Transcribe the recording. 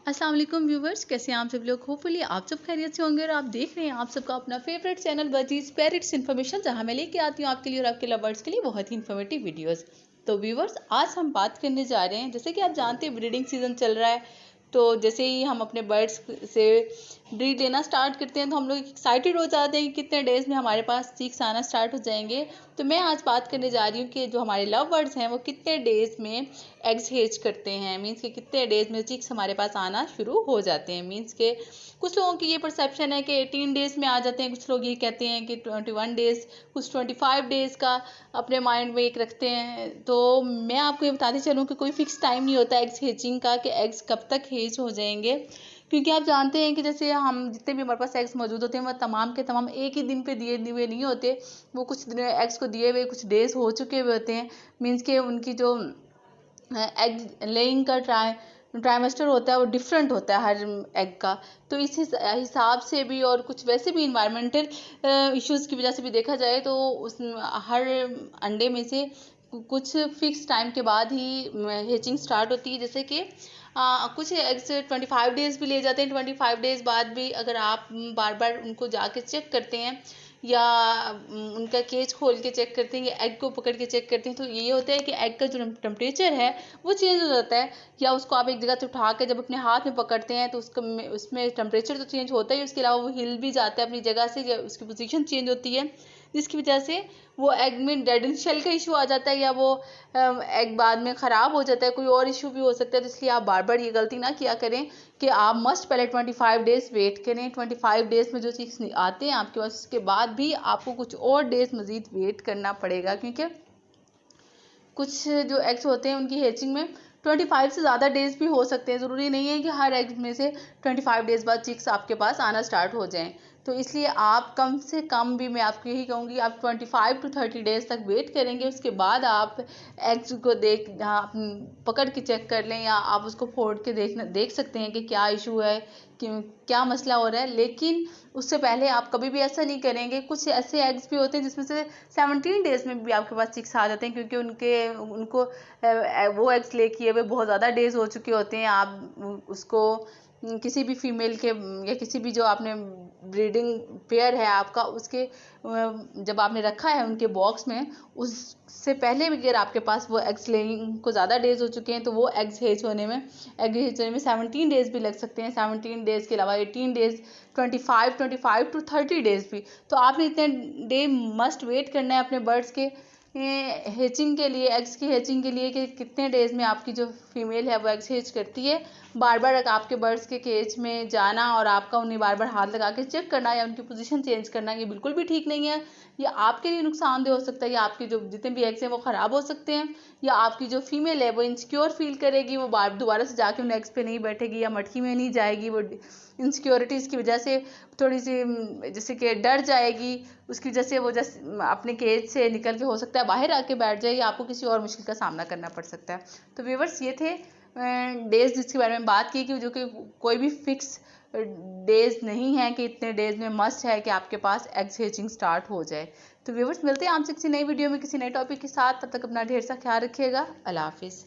अस्सलाम वालेकुम व्यूवर्स, कैसे हैं आप सब लोग। होपफुली आप सब खैरियत से होंगे और आप देख रहे हैं आप सबका अपना favourite channel budgies parades information, जहां मैं लेके आती हूँ आपके लिए और आपके लवर्स के लिए बहुत ही इन्फॉर्मेटिव वीडियोस। तो व्यूवर्स, आज हम बात करने जा रहे हैं, जैसे कि आप जानते हैं ब्रीडिंग सीजन चल रहा है। तो जैसे ही हम अपने बर्ड्स से ब्रीड लेना स्टार्ट करते हैं तो हम लोग एक्साइटेड हो जाते हैं कि कितने डेज़ में हमारे पास चीक्स आना स्टार्ट हो जाएंगे। तो मैं आज बात करने जा रही हूँ कि जो हमारे लव बर्ड्स हैं वो कितने डेज़ में एग्स हेच करते हैं, मीन्स के कितने डेज़ में चिक्स हमारे पास आना शुरू हो जाते हैं। मीन्स के कुछ लोगों की ये परसेप्शन है कि 18 डेज़ में आ जाते हैं, कुछ लोग ये कहते हैं कि 21 डेज़, कुछ 25 डेज़ का अपने माइंड में एक रखते हैं। तो मैं आपको ये बताते चलूँ कि कोई फिक्स टाइम नहीं होता एग्स हेचिंग का कि एग्स कब तक हेच हो जाएंगे, क्योंकि आप जानते हैं कि जैसे हम जितने भी हमारे पास एग्स मौजूद होते हैं वह तमाम के तमाम एक ही दिन पे दिए हुए नहीं होते। वो कुछ दिन एग्स को दिए हुए कुछ डेज हो चुके हुए होते हैं। मीन्स के उनकी जो एग लेइंग का ट्राइमेस्टर होता है वो डिफरेंट होता है हर एग का। तो इस हिसाब से भी और कुछ वैसे भी इन्वायरमेंटल इश्यूज़ की वजह से भी देखा जाए तो उस हर अंडे में से कुछ फिक्स टाइम के बाद ही हेचिंग स्टार्ट होती है। जैसे कि कुछ एग्स 25 डेज़ भी ले जाते हैं। 25 डेज़ बाद भी अगर आप बार बार उनको जाके चेक करते हैं या उनका केज खोल के चेक करते हैं या एग को पकड़ के चेक करते हैं तो ये होता है कि एग का जो टेम्परेचर है वो चेंज हो जाता है। या उसको आप एक जगह से उठा के जब अपने हाथ में पकड़ते हैं तो उसमें टेम्परेचर तो चेंज होता ही, उसके अलावा वो हिल भी जाता है अपनी जगह से, या उसकी पोजीशन चेंज होती है, जिसकी वजह से वो एग में डेड इन शेल का इशू आ जाता है या वो एग बाद में ख़राब हो जाता है। कोई और इशू भी हो सकता है। तो इसलिए आप बार बार ये गलती ना किया करें कि आप मस्ट पहले 25 डेज़ वेट करें। 25 डेज़ में जो चीज़ आते हैं आपके पास, उसके बाद भी आपको कुछ और डेज़ मज़ीद वेट करना पड़ेगा, क्योंकि कुछ जो एग्स होते हैं उनकी हेचिंग में 25 से ज़्यादा डेज़ भी हो सकते हैं। ज़रूरी नहीं है कि हर एग में से 25 डेज़ बाद चिक्स आपके पास आना स्टार्ट हो जाएं। तो इसलिए आप कम से कम भी, मैं आपको यही कहूँगी, आप 25 to 30 डेज़ तक वेट करेंगे। उसके बाद आप एग्स को पकड़ के चेक कर लें, या आप उसको फोड़ के देख सकते हैं कि क्या इशू है, कि क्या मसला हो रहा है। लेकिन उससे पहले आप कभी भी ऐसा नहीं करेंगे। कुछ ऐसे एग्स भी होते हैं जिसमें से 17 डेज़ में भी आपके पास चिक्स आ जाते हैं, क्योंकि उनको वो एग्स ले किए हुए बहुत ज़्यादा डेज़ हो चुके होते हैं। आप उसको किसी भी फीमेल के या किसी भी जो आपने ब्रीडिंग पेयर है आपका, उसके जब आपने रखा है उनके बॉक्स में, उससे पहले भी अगर आपके पास वो एग्स लेइंग को ज़्यादा डेज़ हो चुके हैं तो वो एग्स हेच होने में 17 डेज़ भी लग सकते हैं। 17 डेज़ के अलावा 18 डेज़, 25 to 30 डेज़ भी। तो आपने इतने डे मस्ट वेट करना है अपने बर्ड्स के हेचिंग के लिए, एग्स की हेचिंग के लिए, कि कितने डेज़ में आपकी जो फीमेल है वो एग्स हेच करती है। बार बार आपके बर्ड्स के केज में जाना और आपका उन्हें बार बार हाथ लगा के चेक करना या उनकी पोजीशन चेंज करना, ये बिल्कुल भी ठीक नहीं है। ये आपके लिए नुकसानदेह हो सकता है, या आपके जो जितने भी एग्स हैं वो ख़राब हो सकते हैं, या आपकी जो फीमेल है वो इनसिक्योर फील करेगी, वो दोबारा से जाके उन एग्स पे नहीं बैठेगी या मटकी में नहीं जाएगी। वो इनसिक्योरिटीज़ की वजह से थोड़ी सी जैसे कि डर जाएगी, उसकी वजह से वो जैसे अपने केज से निकल के हो सकता है बाहर आके बैठ जाए, या आपको किसी और मुश्किल का सामना करना पड़ सकता है। तो व्यूअर्स, ये थे डेज़ जिसके बारे में बात की, कि जो कि कोई भी फिक्स डेज़ नहीं है कि इतने डेज़ में मस्ट है कि आपके पास एग्स हेचिंग स्टार्ट हो जाए। तो व्यूअर्स, मिलते हैं आपसे किसी नई वीडियो में किसी नए टॉपिक के साथ। तब तक अपना ढेर सा ख्याल रखिएगा। अल्लाह हाफिज़।